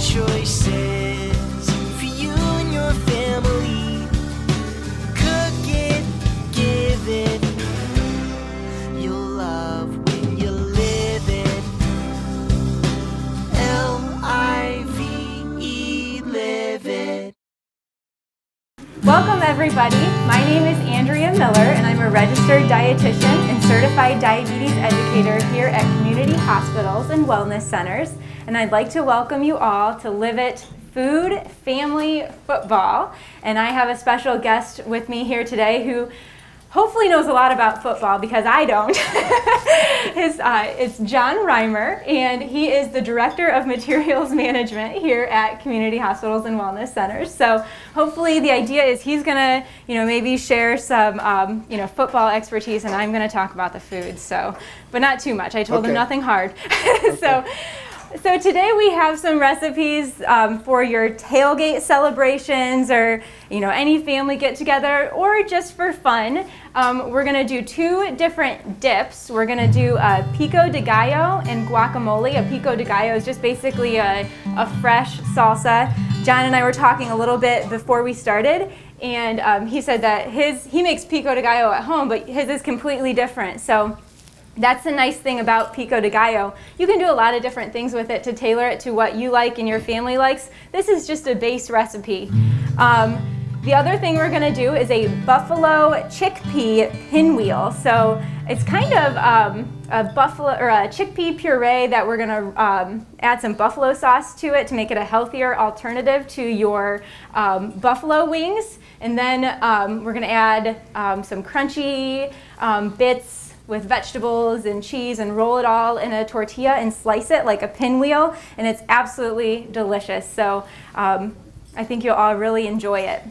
choices for you and your family. Cook it, give it. You'll love when you live it. L-I-V-E, live it. Welcome everybody. My name is Andrea Miller and I'm a registered dietitian and certified diabetes educator here at community hospitals and wellness centers. And I'd like to welcome you all to Live It Food Family Football. And I have a special guest with me here today who hopefully knows a lot about football because I don't. It's John Reimer, and he is the Director of Materials Management here at Community Hospitals and Wellness Centers. So hopefully the idea is he's gonna, maybe share some, football expertise, and I'm gonna talk about the food. So, but not too much. I told him nothing hard. Okay. So today we have some recipes for your tailgate celebrations or any family get together or just for fun. We're going to do two different dips. We're going to do a Pico de Gallo and guacamole. A Pico de Gallo is just basically a fresh salsa. John and I were talking a little bit before we started, and he said that he makes Pico de Gallo at home, but his is completely different. So that's the nice thing about Pico de Gallo. You can do a lot of different things with it to tailor it to what you like and your family likes. This is just a base recipe. The other thing we're going to do is a buffalo chickpea pinwheel. So it's kind of a chickpea puree that we're going to add some buffalo sauce to it to make it a healthier alternative to your buffalo wings. And then we're going to add some crunchy bits with vegetables and cheese and roll it all in a tortilla and slice it like a pinwheel, and it's absolutely delicious. So I think you'll all really enjoy it.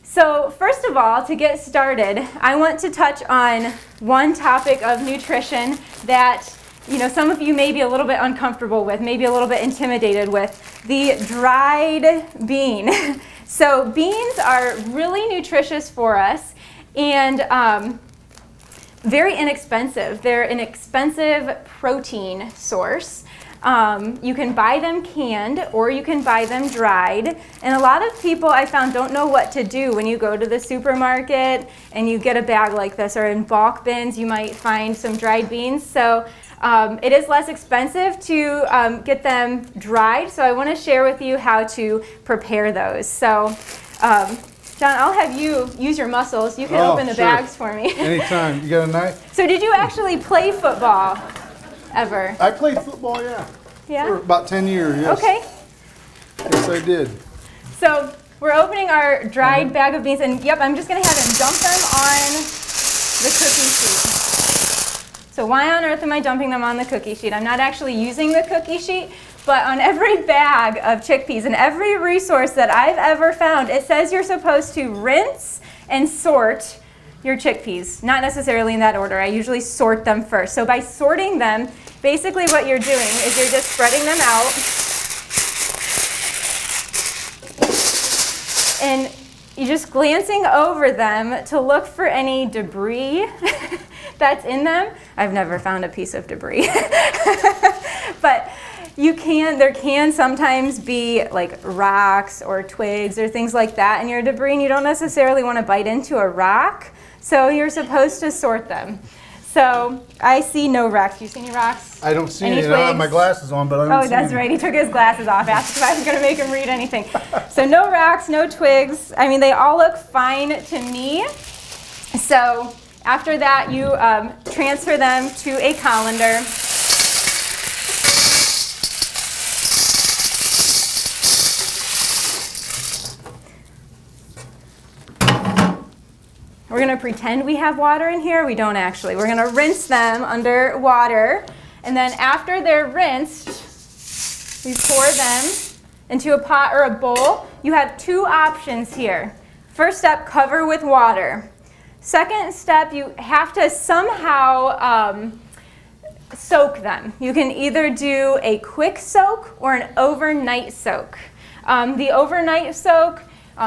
So first of all, to get started, I want to touch on one topic of nutrition that some of you may be a little bit uncomfortable with, maybe a little bit intimidated with, the dried bean. So beans are really nutritious for us and very inexpensive. They're an expensive protein source. You can buy them canned or you can buy them dried. And a lot of people I found don't know what to do when you go to the supermarket and you get a bag like this, or in bulk bins you might find some dried beans. So it is less expensive to get them dried. So I want to share with you how to prepare those. So John, I'll have you use your muscles. You can open the bags for me. Anytime. You got a knife? So did you actually play football ever? I played football, yeah. Yeah? For about 10 years, yes. Okay. Yes, I did. So we're opening our dried bag of beans, and yep, I'm just going to have him dump them on the cookie sheet. So why on earth am I dumping them on the cookie sheet? I'm not actually using the cookie sheet. But on every bag of chickpeas and every resource that I've ever found, it says you're supposed to rinse and sort your chickpeas. Not necessarily in that order. I usually sort them first. So by sorting them, basically what you're doing is you're just spreading them out. And you're just glancing over them to look for any debris that's in them. I've never found a piece of debris. But there can sometimes be like rocks or twigs or things like that in your debris, and you don't necessarily want to bite into a rock, so you're supposed to sort them. So I see no rocks. Do you see any rocks? I don't see any. I don't have my glasses on, but I don't see that's any. Right. He took his glasses off. Asked if I was going to make him read anything. So no rocks, no twigs. I mean, they all look fine to me. So after that, you transfer them to a colander. We're going to pretend we have water in here. We don't actually. We're going to rinse them under water. And then after they're rinsed, we pour them into a pot or a bowl. You have two options here. First step, cover with water. Second step, you have to somehow soak them. You can either do a quick soak or an overnight soak. The overnight soak,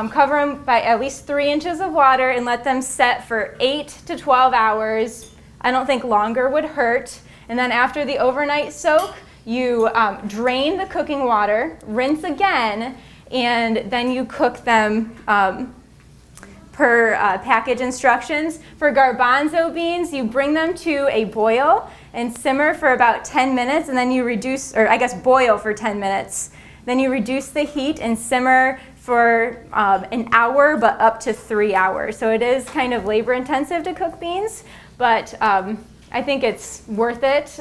cover them by at least 3 inches of water and let them set for 8 to 12 hours. I don't think longer would hurt. And then after the overnight soak, you drain the cooking water, rinse again, and then you cook them per package instructions. For garbanzo beans, you bring them to a boil and simmer for about 10 minutes, and then you reduce, or I guess boil for 10 minutes. Then you reduce the heat and simmer for an hour, but up to 3 hours. So it is kind of labor intensive to cook beans, but I think it's worth it,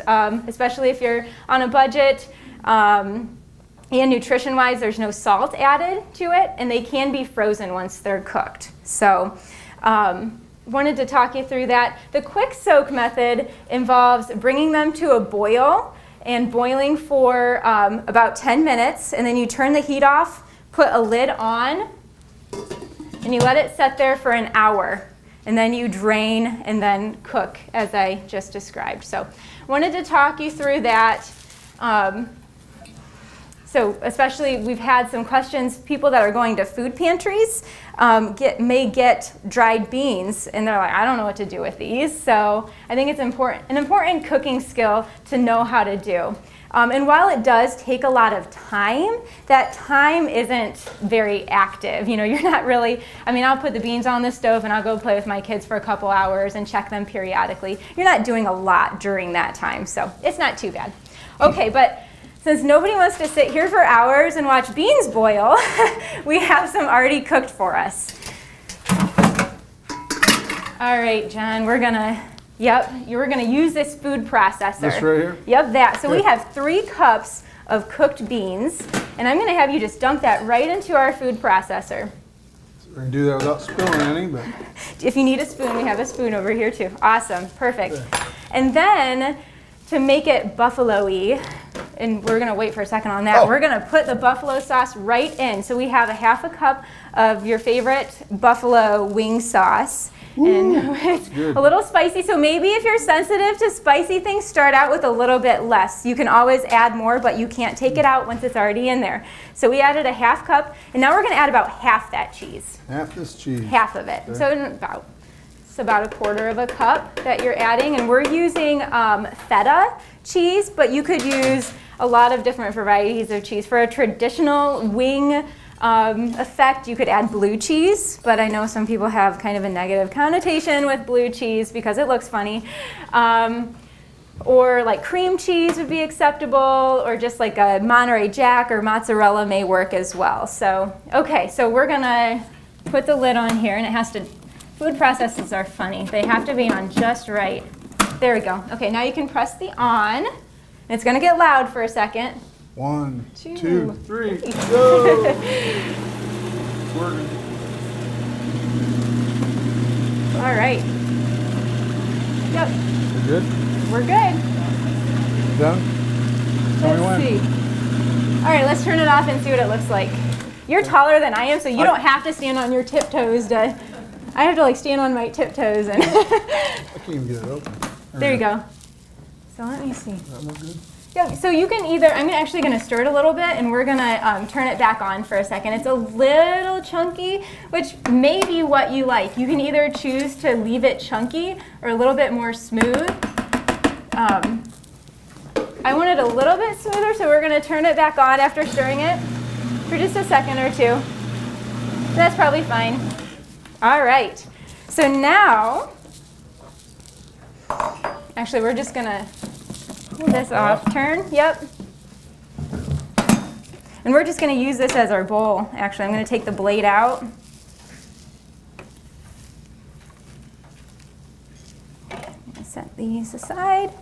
especially if you're on a budget. And nutrition-wise, there's no salt added to it, and they can be frozen once they're cooked. So wanted to talk you through that. The quick soak method involves bringing them to a boil and boiling for about 10 minutes, and then you turn the heat off, put a lid on, and you let it set there for an hour. And then you drain and then cook, as I just described. So wanted to talk you through that. So especially, we've had some questions, people that are going to food pantries may get dried beans, and they're like, I don't know what to do with these. So I think it's an important cooking skill to know how to do. And while it does take a lot of time, that time isn't very active. You know, you're not really, I mean, I'll put the beans on the stove and I'll go play with my kids for a couple hours and check them periodically. You're not doing a lot during that time, so it's not too bad. Okay, but since nobody wants to sit here for hours and watch beans boil, we have some already cooked for us. All right, John, we're gonna use this food processor. This right here? Yep, that. So we have 3 cups of cooked beans, and I'm gonna have you just dump that right into our food processor. We can do that without spilling any, but. If you need a spoon, we have a spoon over here too. Awesome, perfect. Okay. And then to make it buffalo-y, and we're gonna wait for a second on that, we're gonna put the buffalo sauce right in. So we have a 1/2 cup of your favorite buffalo wing sauce. And it's a little spicy, so maybe if you're sensitive to spicy things, start out with a little bit less. You can always add more, but you can't take it out once it's already in there. So we added a 1/2 cup, and now we're going to add about half that cheese. Half this cheese. Half of it. Okay. So it's about 1/4 cup that you're adding, and we're using Feta cheese, but you could use a lot of different varieties of cheese. For a traditional wing effect, you could add blue cheese, but I know some people have kind of a negative connotation with blue cheese because it looks funny. Or like cream cheese would be acceptable, or just like a Monterey Jack or mozzarella may work as well. So, okay, so we're gonna put the lid on here, and it has to, food processors are funny. They have to be on just right. There we go. Okay, now you can press the on. It's gonna get loud for a second. 1, 2, 3, go! It's working. All right. Yep. We're good? We're good. Done? Let's see. All right, let's turn it off and see what it looks like. You're taller than I am, so you don't have to stand on your tiptoes to, I have to like stand on my tiptoes and. I can't even get it open. There you go. So let me see. Does that look good? Yeah, so you can either, I'm actually going to stir it a little bit, and we're going to turn it back on for a second. It's a little chunky, which may be what you like. You can either choose to leave it chunky or a little bit more smooth. I want it a little bit smoother, so we're going to turn it back on after stirring it for just a second or two. That's probably fine. All right, so now, actually we're just going to pull this off, turn, yep. And we're just going to use this as our bowl. Actually, I'm going to take the blade out. Set these aside.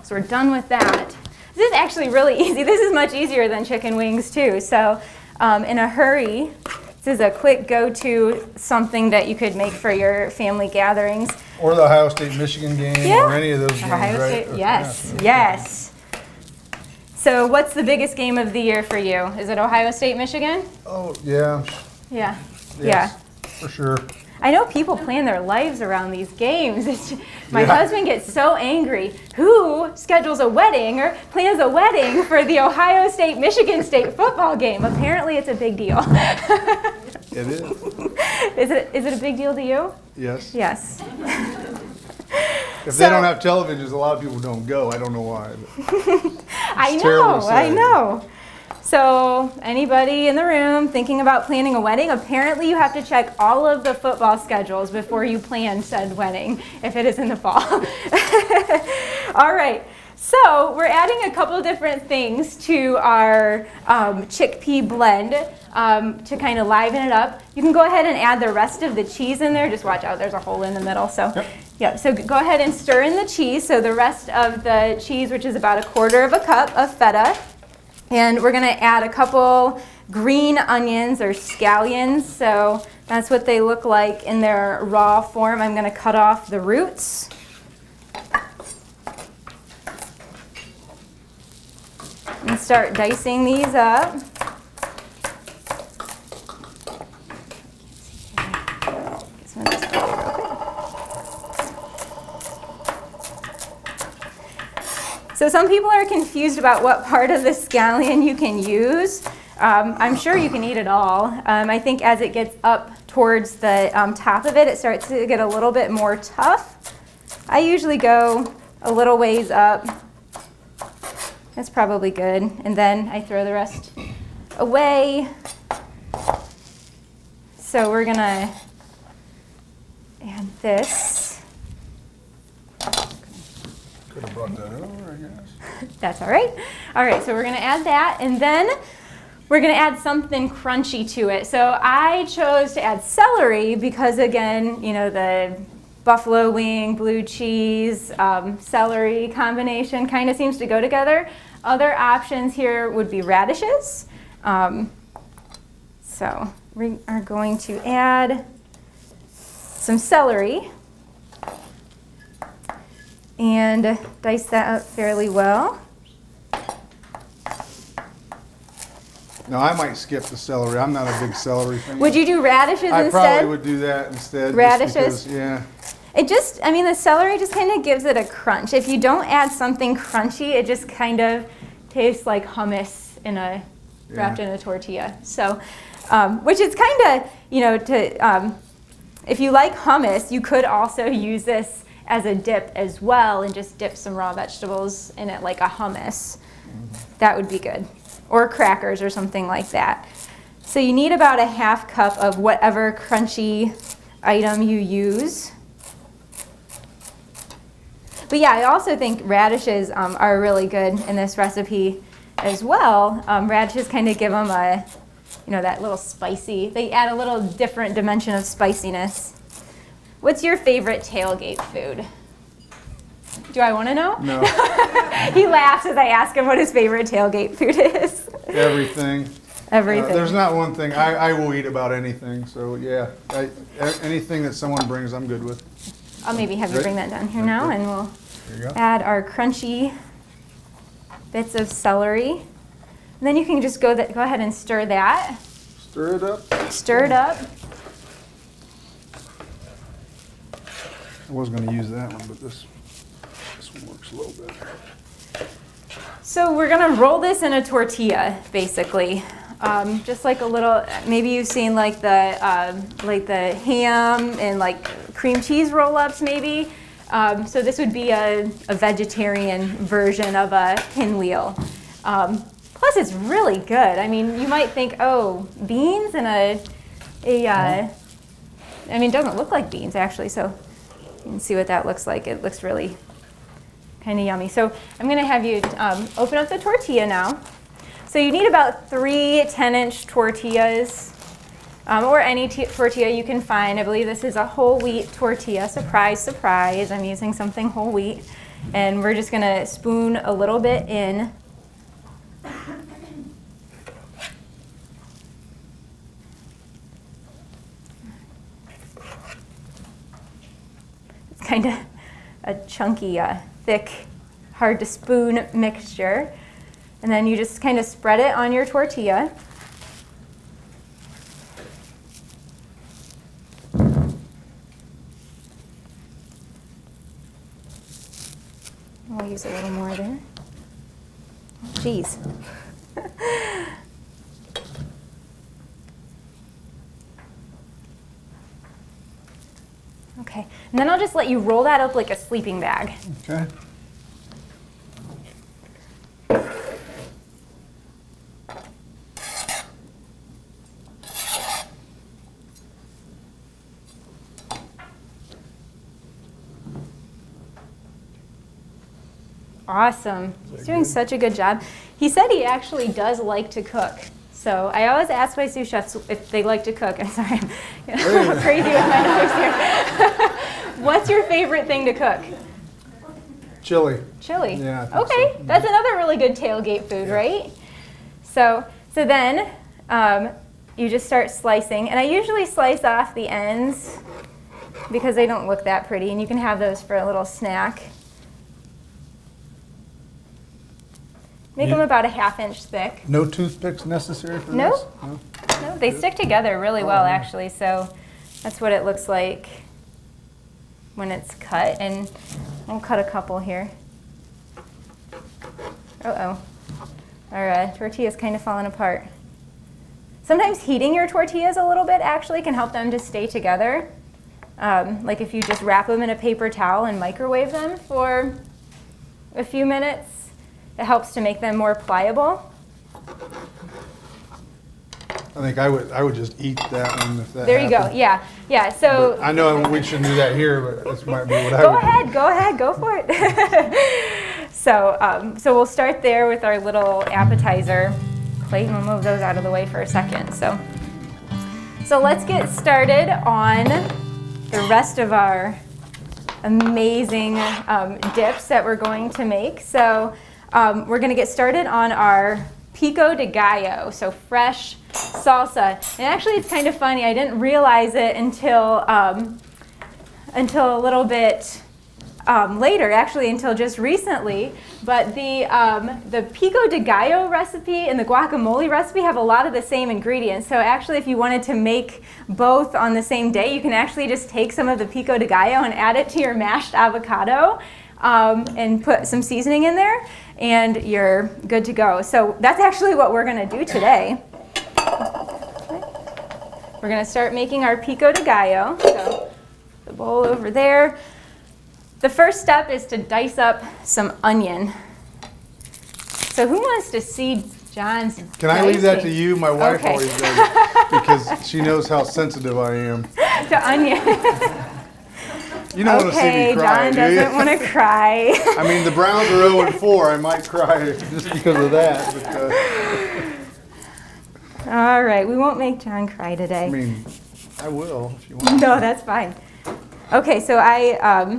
So we're done with that. This is actually really easy. This is much easier than chicken wings too. So in a hurry, this is a quick go-to, something that you could make for your family gatherings. Or the Ohio State-Michigan game, or any of those games, Ohio right? State, yes, yes. So what's the biggest game of the year for you? Is it Ohio State-Michigan? Oh, yeah. Yeah, Yes, yeah. for sure. I know people plan their lives around these games. My husband gets so angry. Who schedules a wedding or plans a wedding for the Ohio State-Michigan State football game? Apparently it's a big deal. It is. Is it a big deal to you? Yes. Yes. If they don't have televisions, a lot of people don't go. I don't know why. I terrible to know, I say. know. So anybody in the room thinking about planning a wedding, apparently you have to check all of the football schedules before you plan said wedding, if it is in the fall. All right, so we're adding a couple different things to our chickpea blend to kind of liven it up. You can go ahead and add the rest of the cheese in there. Just watch out, there's a hole in the middle. So, yep. So go ahead and stir in the cheese. So the rest of the cheese, which is about 1/4 cup of feta. And we're gonna add a couple green onions or scallions. So that's what they look like in their raw form. I'm gonna cut off the roots. And start dicing these up. Get some of this real quick. So some people are confused about what part of the scallion you can use. I'm sure you can eat it all. I think as it gets up towards the top of it, it starts to get a little bit more tough. I usually go a little ways up. That's probably good. And then I throw the rest away. So we're gonna add this. Could have brought that over, I guess. That's all right. All right, so we're gonna add that, and then we're gonna add something crunchy to it. So I chose to add celery because, again, you know, the buffalo wing, blue cheese, celery combination kind of seems to go together. Other options here would be radishes. So we are going to add some celery and dice that up fairly well. Now, I might skip the celery. I'm not a big celery fan. Would you do radishes I instead? probably would do that instead. Radishes? Just because, yeah. It just, I mean, the celery just kind of gives it a crunch. If you don't add something crunchy, it just kind of tastes like hummus wrapped in a tortilla. So, which is kind of, you know, if you like hummus, you could also use this as a dip as well and just dip some raw vegetables in it like a hummus. That would be good. Or crackers or something like that. So you need about 1/2 cup of whatever crunchy item you use. But yeah, I also think radishes are really good in this recipe as well. Radishes kind of give them a, you know, that little spicy, they add a little different dimension of spiciness. What's your favorite tailgate food? Do I want to know? No. He laughs as I ask him what his favorite tailgate food is. Everything. Everything. There's not one thing. I will eat about anything. So, yeah. Anything that someone brings, I'm good with. I'll maybe have you bring that down here now, and we'll There you go. add our crunchy bits of celery. And then you can just go ahead and stir that. Stir it up. Stir it up. I was going to use that one, but this one works a little better. So we're gonna roll this in a tortilla, basically. Just like a little, maybe you've seen like the ham and like cream cheese roll-ups maybe. So this would be a vegetarian version of a pinwheel. Plus it's really good. I mean, you might think, oh, beans and I mean, it doesn't look like beans actually, so you can see what that looks like. It looks really kind of yummy. So I'm going to have you open up the tortilla now. So you need about 3 10-inch tortillas, or any tortilla you can find. I believe this is a whole wheat tortilla. Surprise, surprise. I'm using something whole wheat. And we're just going to spoon a little bit in. It's kind of a chunky, thick, hard to spoon mixture. And then you just kind of spread it on your tortilla. We'll use a little more there. Jeez. Okay, And then I'll just let you roll that up like a sleeping bag. Okay. Awesome. He's doing such a good job. He said he actually does like to cook. So I always ask my sous chefs if they like to cook. I'm sorry, I'm a little crazy with my nose here. What's your favorite thing to cook? Chili. Chili. Yeah, I think okay, so. that's another really good tailgate food, right? So then you just start slicing, and I usually slice off the ends because they don't look that pretty, and you can have those for a little snack. Make them about a 1/2 inch thick. No toothpicks necessary for No. this? No. No, they stick together really well, actually, so that's what it looks like when it's cut, and I'll cut a couple here. Uh-oh. Our tortilla's kind of falling apart. Sometimes heating your tortillas a little bit actually can help them to stay together. Like if you just wrap them in a paper towel and microwave them for a few minutes, it helps to make them more pliable. I think I would just eat that one if that There you go. happened. Yeah. So But I know we shouldn't do that here, but this might be what I would go ahead, go for it. So we'll start there with our little appetizer plate, and we'll move those out of the way for a second. So let's get started on the rest of our amazing dips that we're going to make. So we're going to get started on our Pico de Gallo, so fresh salsa. And actually, it's kind of funny. I didn't realize it until a little bit later, actually, until just recently. But the Pico de Gallo recipe and the guacamole recipe have a lot of the same ingredients. So actually, if you wanted to make both on the same day, you can actually just take some of the Pico de Gallo and add it to your mashed avocado and put some seasoning in there, and you're good to go. So that's actually what we're going to do today. We're going to start making our Pico de Gallo. So the bowl over there. The first step is to dice up some onion. So who wants to see John's Can I leave that to dicing? you? My wife Okay. always does it because she knows how sensitive I am. The onion. You don't want to see Okay, me cry, John do you? doesn't want to cry. I mean, the Browns are 0-4. I might cry just because of that. But, All right, we won't make John cry today. I mean, I will if you want. No, that's fine. Okay, so I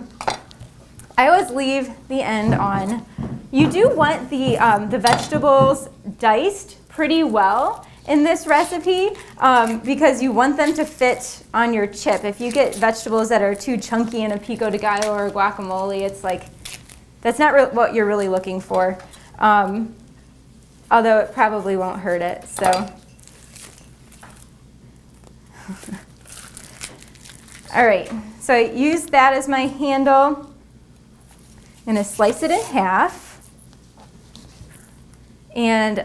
always leave the end on. You do want the vegetables diced pretty well in this recipe because you want them to fit on your chip. If you get vegetables that are too chunky in a Pico de Gallo or a guacamole, it's like, that's not what you're really looking for. Although it probably won't hurt it, so. All right, so I use that as my handle. I'm gonna slice it in half. And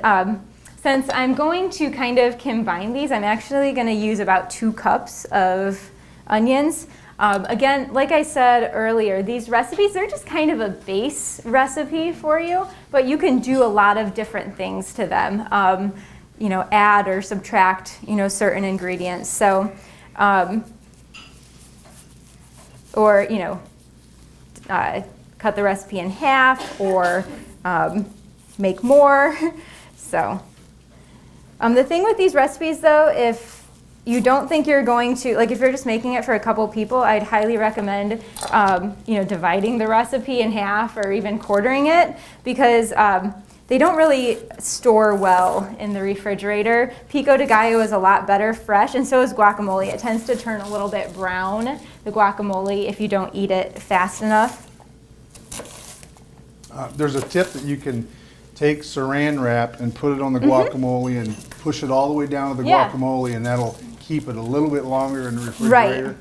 since I'm going to kind of combine these, I'm actually gonna use about 2 cups of onions. Again, like I said earlier, these recipes, they're just kind of a base recipe for you, but you can do a lot of different things to them. You know, add or subtract, you know, certain ingredients. So, or, you know, cut the recipe in half or make more. So, the thing with these recipes though, if you don't think you're going to, like if you're just making it for a couple people, I'd highly recommend, you know, dividing the recipe in half or even quartering it because they don't really store well in the refrigerator. Pico de Gallo is a lot better fresh, and so is guacamole. It tends to turn a little bit brown, the guacamole, if you don't eat it fast enough. There's a tip that you can take saran wrap and put it on the guacamole and push it all the way down to the guacamole, and that'll keep it a little bit longer in the refrigerator. Right.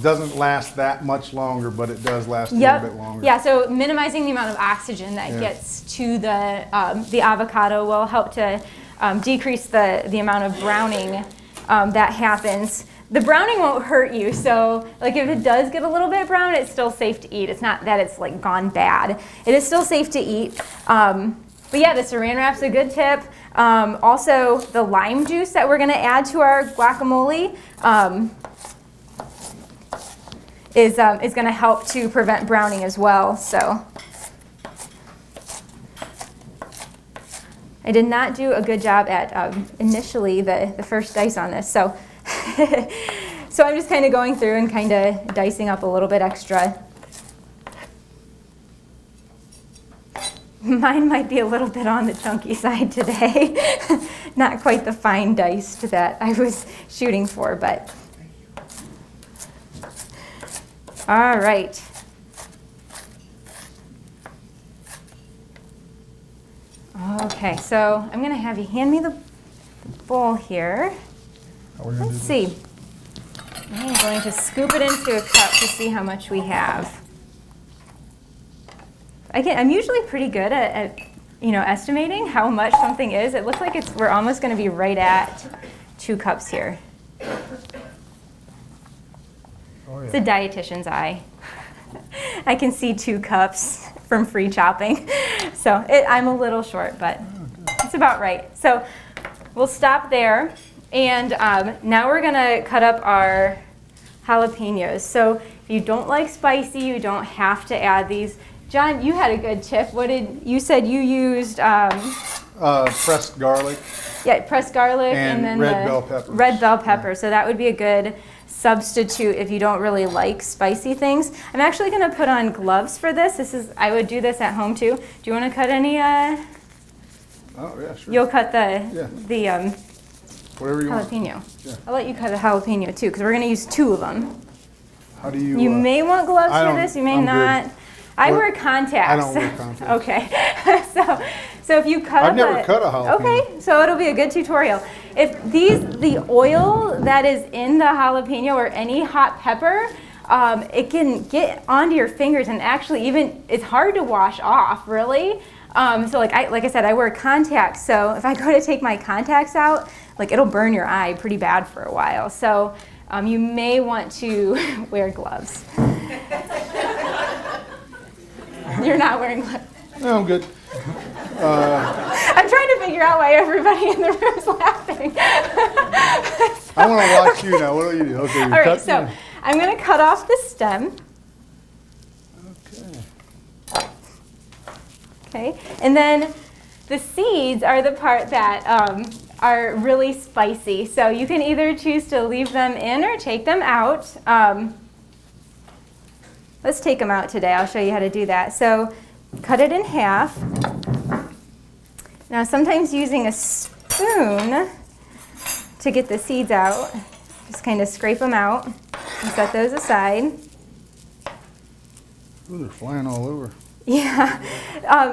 Doesn't last that much longer, but it does last a little bit longer. Yeah, so minimizing the amount of oxygen that gets to the avocado will help to decrease the amount of browning that happens. the browning won't hurt you. So like if it does get a little bit brown, it's still safe to eat. It's not that it's like gone bad. It is still safe to eat. But yeah, the saran wrap's a good tip. Also, the lime juice that we're gonna add to our guacamole is gonna help to prevent browning as well. So I did not do a good job at initially the first dice on this. So, so I'm just kind of going through and kind of dicing up a little bit extra. Mine might be a little bit on the chunky side today. Not quite the fine diced that I was shooting for, but. All right. Okay, so I'm gonna have you hand me the bowl here. Let's see. I'm going to scoop it into a cup to see how much we have. I'm usually pretty good at estimating how much something is. It looks like we're almost going to be right at 2 cups here. Oh, yeah. It's a dietitian's eye. I can see 2 cups from free chopping. So I'm a little short, but it's about right. So we'll stop there. And now we're going to cut up our jalapenos. So if you don't like spicy, you don't have to add these. John, you had a good tip. You said you used pressed garlic. Yeah, pressed garlic and then red bell pepper. Red bell pepper. Yeah. So that would be a good substitute if you don't really like spicy things. I'm actually going to put on gloves for this. I would do this at home too. Do you want to cut any? Oh yeah, sure. You'll cut the whatever you jalapeno. Want. Yeah. I'll let you cut a jalapeno too because we're going to use 2 of them. How do you? You may want gloves for this. You may not. Good. I wear contacts. I don't wear contacts. Okay. so if you cut I've never cut a jalapeno. Okay, so it'll be a good tutorial. If the oil that is in the jalapeno or any hot pepper, it can get onto your fingers and actually it's hard to wash off, really. So like I said, I wear contacts. So if I go to take my contacts out, like it'll burn your eye pretty bad for a while. So you may want to wear gloves. You're not wearing gloves. No, I'm good. I'm trying to figure out why everybody in the room is laughing. I want to watch you now. What do you do? Okay. All right, so I'm going to cut off the stem. Okay. Okay, and then the seeds are the part that are really spicy. So you can either choose to leave them in or take them out. Let's take them out today. I'll show you how to do that. So cut it in half. Now sometimes using a spoon to get the seeds out, just kind of scrape them out and set those aside. Ooh, they're flying all over. Yeah,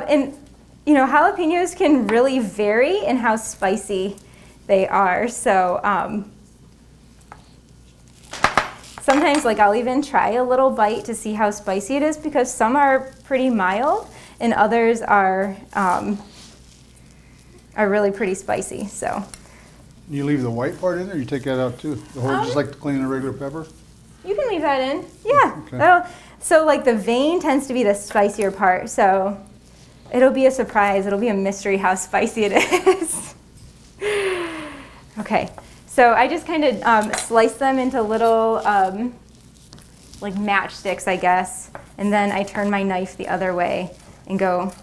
and jalapenos can really vary in how spicy they are. So sometimes I'll even try a little bite to see how spicy it is because some are pretty mild and others are really pretty spicy. So You leave the white part in there, or you take that out too? The whole, just like cleaning a regular pepper? You can leave that in, yeah. Okay. So the vein tends to be the spicier part, so it'll be a surprise. It'll be a mystery how spicy it is. Okay, so I just kind of slice them into little matchsticks, I guess, and then I turn my knife the other way and go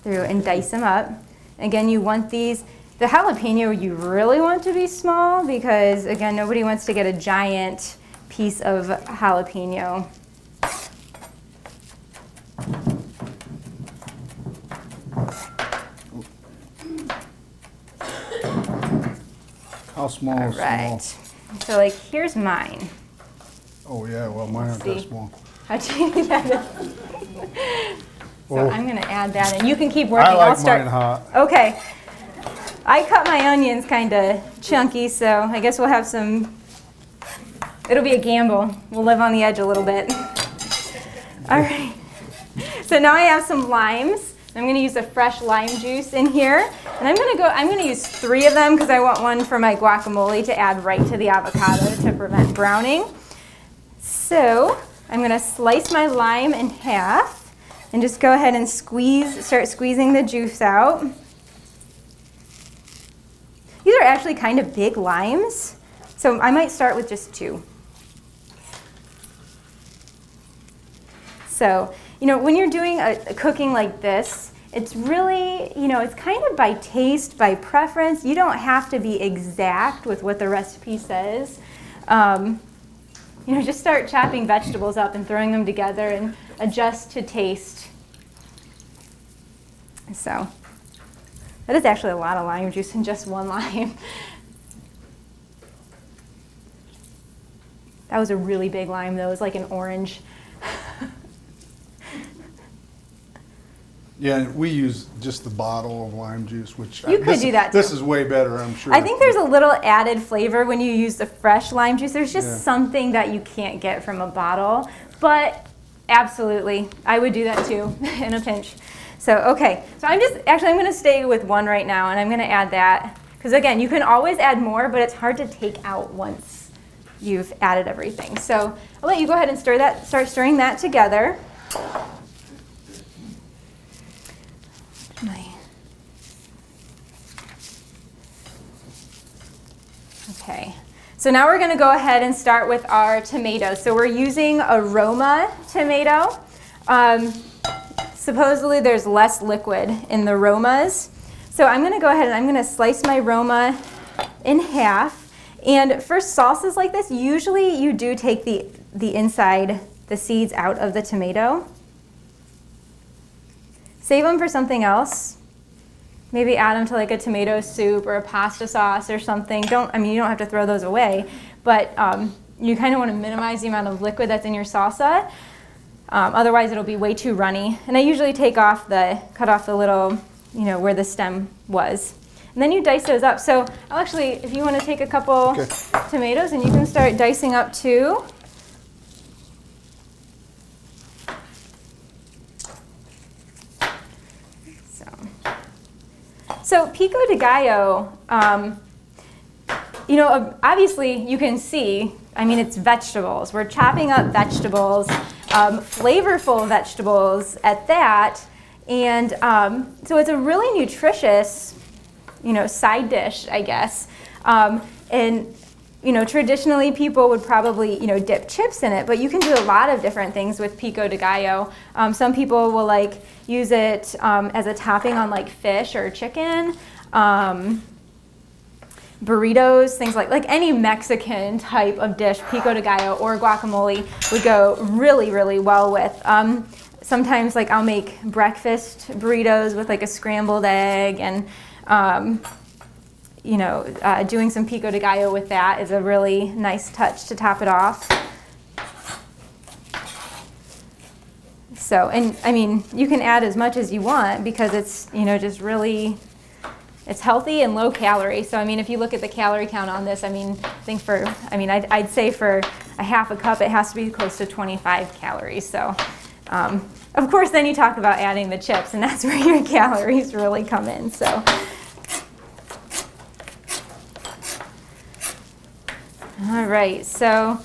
through and dice them up. Again, you want these. The jalapeno you really want to be small because, again, nobody wants to get a giant piece of jalapeno. How small is Right. small? So here's mine. Oh yeah, well mine aren't that small. How do you do that? So Oh. I'm going to add that in. You can keep working. I like I'll start. mine hot. Okay. I cut my onions kind of chunky, so I guess we'll have some. It'll be a gamble. We'll live on the edge a little bit. All right. So now I have some limes. I'm going to use the fresh lime juice in here. And I'm going to use 3 of them because I want one for my guacamole to add right to the avocado to prevent browning. So I'm going to slice my lime in half and just go ahead and start squeezing the juice out. These are actually kind of big limes, so I might start with just 2. So, when you're doing a cooking like this, it's really, it's kind of by taste, by preference. You don't have to be exact with what the recipe says. Just start chopping vegetables up and throwing them together and adjust to taste. So, that is actually a lot of lime juice in just 1 lime. That was a really big lime, though. It was like an orange. Yeah, we use just the bottle of lime juice, which You could do that, too. This is way better, I'm sure. I think there's a little added flavor when you use the fresh lime juice. There's just something that you can't get from a bottle. But absolutely, I would do that too in a pinch. So, okay. So I'm going to stay with 1 right now, and I'm going to add that. Because again, you can always add more, but it's hard to take out once you've added everything. So I'll let you go ahead and start stirring that together. Okay, so now we're going to go ahead and start with our tomatoes. So we're using a Roma tomato. Supposedly there's less liquid in the Romas. So I'm going to go ahead and I'm going to slice my Roma in half. And for salsas like this, usually you do take the inside, the seeds out of the tomato. Save them for something else. Maybe add them to like a tomato soup or a pasta sauce or something. You don't have to throw those away, but you kind of want to minimize the amount of liquid that's in your salsa. Otherwise, it'll be way too runny. And I usually cut off the little, where the stem was. And then you dice those up. So I'll actually, if you want to take a couple tomatoes, and you can start dicing up too. So Pico de Gallo, obviously you can see, it's vegetables. We're chopping up vegetables, flavorful vegetables at that. And so it's a really nutritious, side dish, I guess. And traditionally people would probably, dip chips in it, but you can do a lot of different things with Pico de Gallo. Some people will use it as a topping on fish or chicken, burritos, things like any Mexican type of dish, Pico de Gallo or guacamole would go really, really well with. Sometimes I'll make breakfast burritos with a scrambled egg, and doing some Pico de Gallo with that is a really nice touch to top it off. So, and you can add as much as you want because it's, just really, it's healthy and low calorie. So, if you look at the calorie count on this, I'd say for a half a cup, it has to be close to 25 calories. So, of course, then you talk about adding the chips, and that's where your calories really come in. So. All right, so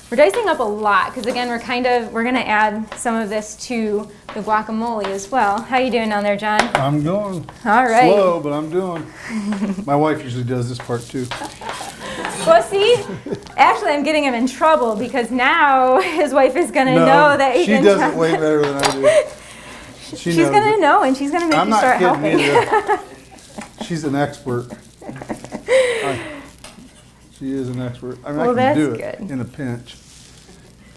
we're dicing up a lot because again, we're gonna add some of this to the guacamole as well. How you doing down there, John? I'm going. All right. Slow, but I'm doing. My wife usually does this part too. Well, see, actually I'm getting him in trouble because now his wife is gonna know that she does it way better than I do. She's gonna know, and she's gonna make you start helping. She's an expert. She is an expert. I Well, can do that's it good. in a pinch.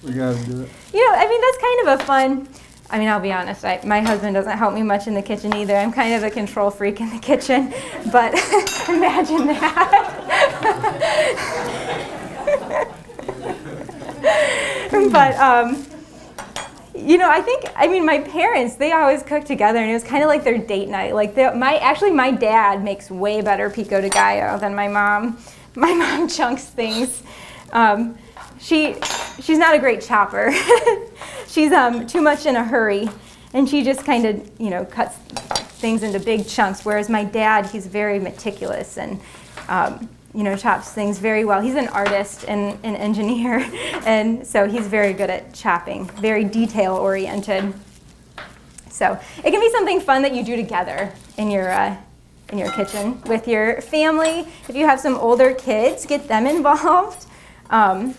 We gotta do it. That's kind of a fun. I'll be honest. My husband doesn't help me much in the kitchen either. I'm kind of a control freak in the kitchen, but imagine that. But my parents, they always cook together, and it was kind of like their date night. My dad makes way better Pico de Gallo than my mom. My mom chunks things. She's not a great chopper. She's too much in a hurry. And she just kind of, you know, cuts things into big chunks, whereas my dad, he's very meticulous and, you know, chops things very well. He's an artist and an engineer, and so he's very good at chopping, very detail-oriented. So it can be something fun that you do together in your kitchen with your family. If you have some older kids, get them involved. I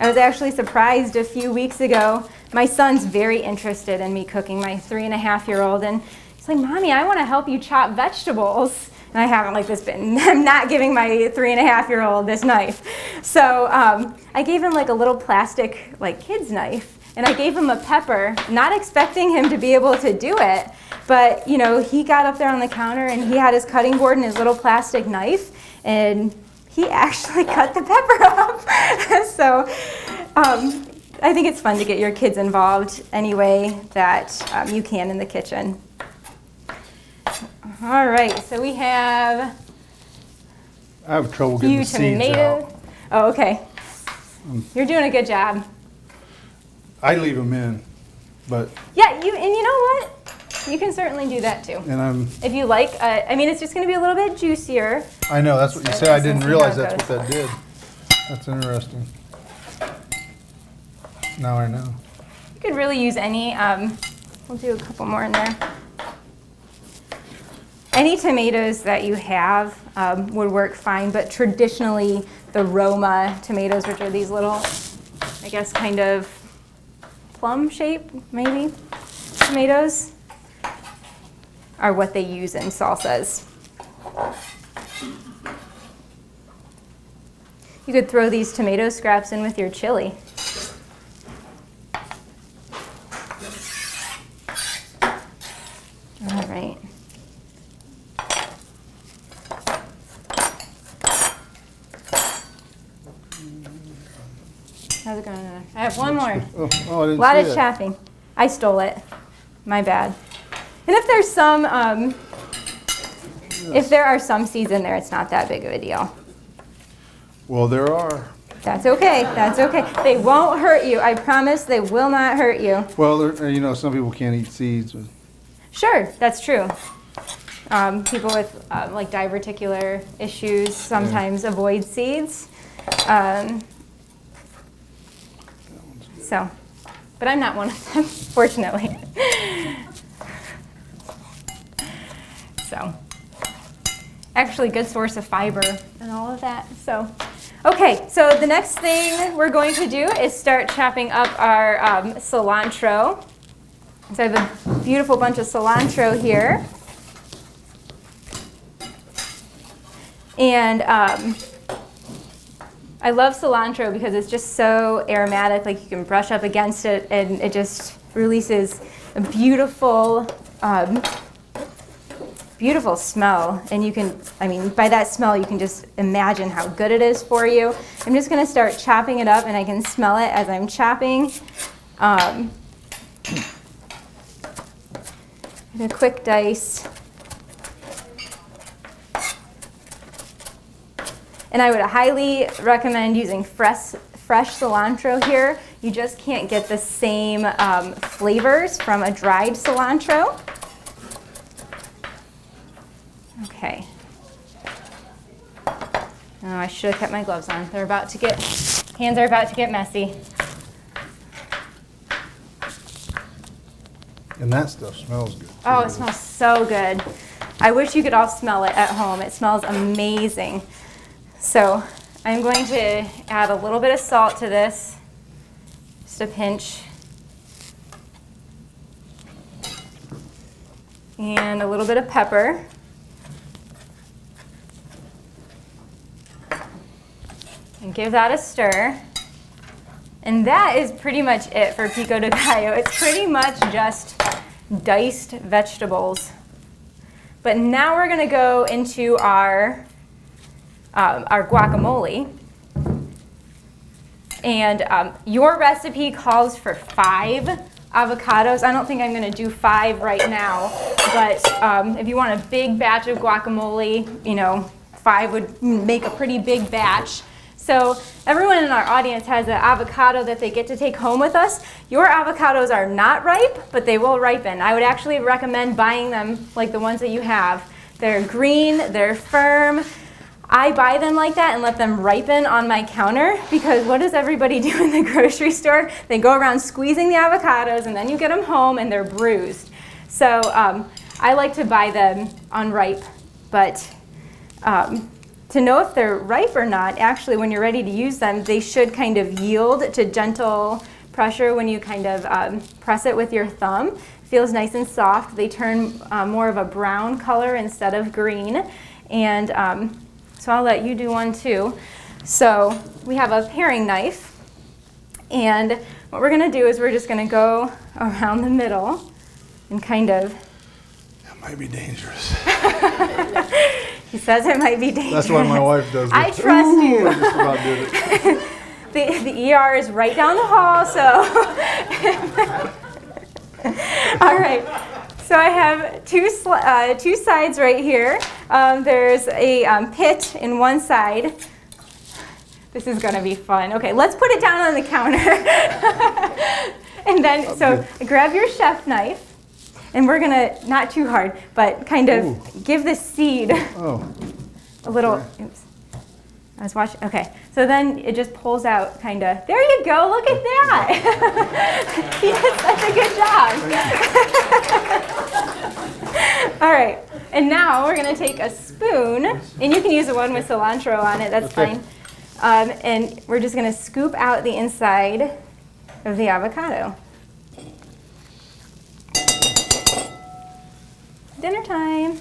was actually surprised a few weeks ago. My son's very interested in me cooking, my 3.5-year-old, and he's like, "Mommy, I want to help you chop vegetables." And I haven't I'm not giving my 3.5-year-old this knife. So I gave him like a little plastic kid's knife, and I gave him a pepper, not expecting him to be able to do it. But you know, he got up there on the counter and he had his cutting board and his little plastic knife, and he actually cut the pepper up. So I think it's fun to get your kids involved any way that you can in the kitchen. All right, so we have I have trouble getting the seeds out. Oh, okay. You're doing a good job. I leave them in, but yeah, you know what? You can certainly do that too. And if you like, I mean, it's just going to be a little bit juicier. I know, that's what you said. I didn't realize that's what that did. That's interesting. Now I know. You could really use any, we'll do a couple more in there. Any tomatoes that you have would work fine, but traditionally the Roma tomatoes, which are these little, I guess, kind of plum shape, maybe, tomatoes, are what they use in salsas. You could throw these tomato scraps in with your chili. All right. How's it going? I have one more. Oh, I didn't see that. A lot of chaffing. I stole it. My bad. And if there's some, if there are some seeds in there, it's not that big of a deal. Well, there are. That's okay. That's okay. They won't hurt you. I promise they will not hurt you. Well, you know, some people can't eat seeds. Sure, that's true. People with like diverticular issues sometimes avoid seeds. So, but I'm not one of them, fortunately. So, actually good source of fiber and all of that. So, okay, so the next thing we're going to do is start chopping up our cilantro. So I have a beautiful bunch of cilantro here. And I love cilantro because it's just so aromatic, like you can brush up against it and it just releases a beautiful, beautiful smell. And you can, I mean, by that smell, you can just imagine how good it is for you. I'm just gonna start chopping it up and I can smell it as I'm chopping. A quick dice. And I would highly recommend using fresh cilantro here. You just can't get the same flavors from a dried cilantro. Okay. Oh, I should have kept my gloves on. They're about to get, hands are about to get messy. And that stuff smells good. Oh, it smells so good. I wish you could all smell it at home. It smells amazing. So I'm going to add a little bit of salt to this, just a pinch, and a little bit of pepper. And give that a stir. And that is pretty much it for Pico de Gallo. It's pretty much just diced vegetables. But now we're gonna go into our guacamole. And your recipe calls for 5 avocados. I don't think I'm gonna do 5 right now, but if you want a big batch of guacamole, you know, 5 would make a pretty big batch. So everyone in our audience has an avocado that they get to take home with us. Your avocados are not ripe, but they will ripen. I would actually recommend buying them like the ones that you have. They're green, they're firm. I buy them like that and let them ripen on my counter, because what does everybody do in the grocery store? They go around squeezing the avocados, and then you get them home and they're bruised. So I like to buy them unripe, but to know if they're ripe or not, actually when you're ready to use them, they should kind of yield to gentle pressure when you kind of press it with your thumb. It feels nice and soft. They turn more of a brown color instead of green. And so I'll let you do one too. So we have a paring knife, and what we're gonna do is we're just gonna go around the middle and kind of. That might be dangerous. He says it might be dangerous. That's why my wife does it. I trust you. I just about did it. The ER is right down the hall, so. All right. So I have two sides right here. There's a pit in one side. This is going to be fun. Okay, let's put it down on the counter. And then, so grab your chef knife, and we're going to, not too hard, but kind of give the seed a little, oops. I was watching, okay. So then it just pulls out kind of, there you go, look at that. He did such a good job. All right, and now we're gonna take a spoon, and you can use the one with cilantro on it, that's fine. And we're just gonna scoop out the inside of the avocado. Dinner time.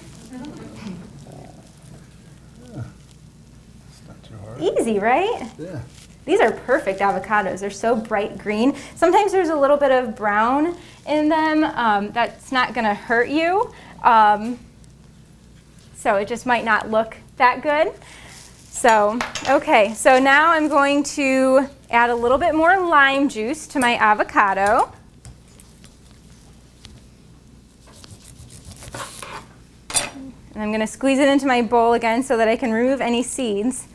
Easy, right? Yeah. These are perfect avocados. They're so bright green. Sometimes there's a little bit of brown in them. That's not going to hurt you. So it just might not look that good. So, okay. So now I'm going to add a little bit more lime juice to my avocado. And I'm going to squeeze it into my bowl again so that I can remove any seeds.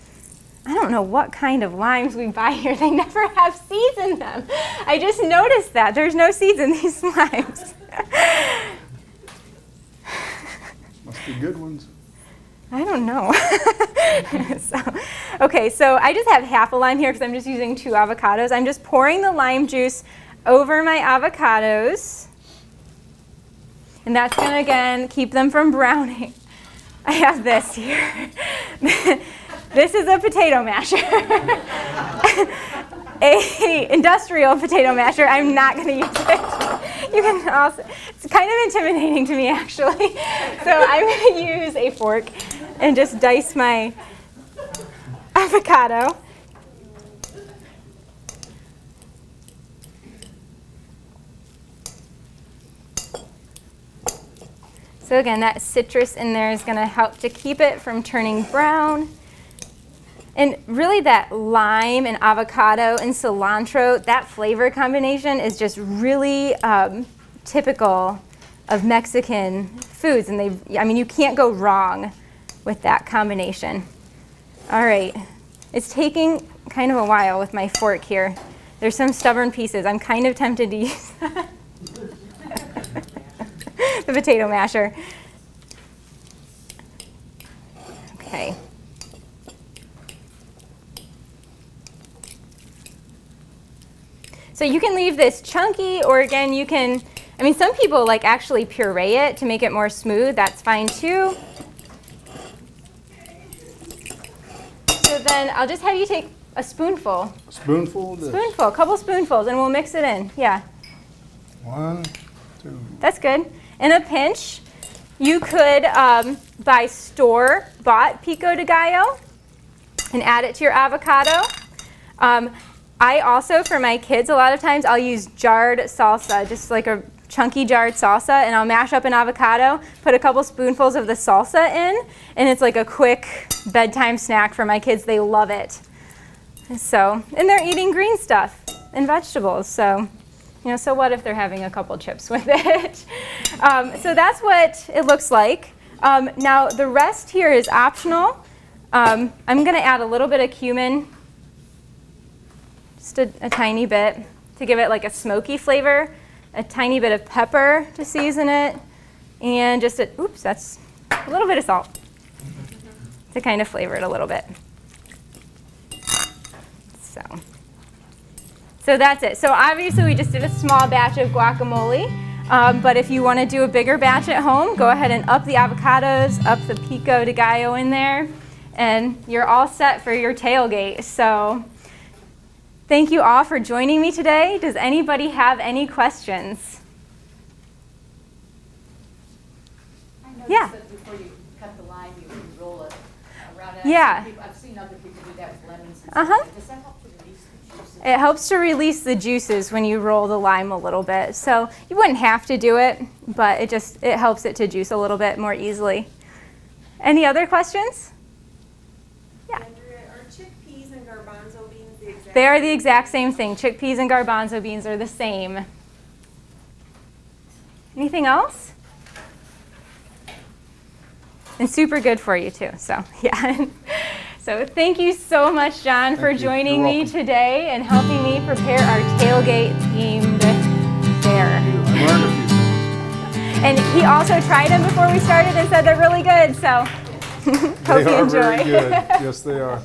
I don't know what kind of limes we buy here. They never have seeds in them. I just noticed that. There's no seeds in these limes. Must be good ones. I don't know. Okay, so I just have half a lime here because I'm just using 2 avocados. I'm just pouring the lime juice over my avocados. And that's going to, again, keep them from browning. I have this here. This is a potato masher. A industrial potato masher. I'm not going to use it. You can also, it's kind of intimidating to me actually. So I'm going to use a fork and just dice my avocado. So again, that citrus in there is going to help to keep it from turning brown. And really that lime and avocado and cilantro, that flavor combination is just really typical of Mexican foods. And I mean, you can't go wrong with that combination. All right, it's taking kind of a while with my fork here. There's some stubborn pieces. I'm kind of tempted to use the potato masher. Okay. So you can leave this chunky, or again, you can, I mean, some people like actually puree it to make it more smooth. That's fine too. So then I'll just have you take a spoonful. A spoonful of this? Spoonful, a couple spoonfuls, and we'll mix it in. Yeah. 1, 2. That's good. And a pinch. You could buy store-bought Pico de Gallo and add it to your avocado. I also, for my kids, a lot of times I'll use jarred salsa, just like a chunky jarred salsa, and I'll mash up an avocado, put a couple spoonfuls of the salsa in, and it's like a quick bedtime snack for my kids. They love it. So, and they're eating green stuff and vegetables, so, you know, so what if they're having a couple chips with it? So that's what it looks like. Now the rest here is optional. I'm going to add a little bit of cumin just a tiny bit to give it like a smoky flavor, a tiny bit of pepper to season it, and just that's a little bit of salt to kind of flavor it a little bit. So that's it. So obviously we just did a small batch of guacamole, but if you want to do a bigger batch at home, go ahead and up the avocados, up the Pico de Gallo in there, and you're all set for your tailgate. So thank you all for joining me today. Does anybody have any questions? I noticed that before you cut the lime, you can roll it around it. Yeah. I've seen other people do that with lemons and Uh-huh. stuff. Does that help to release the juices? It helps to release the juices when you roll the lime a little bit. So you wouldn't have to do it, but it helps it to juice a little bit more easily. Any other questions? Yeah. Andrea, are chickpeas and garbanzo beans the exact They are the exact same thing. Chickpeas and garbanzo beans are the same. Anything else? And super good for you too, so yeah. So thank you so much, John, for Thank you. joining You're me welcome. today and helping me prepare our tailgate themed fare. I learned a few things. And he also tried them before we started and said they're really good, so hope They you are enjoy. very good. Yes, they are.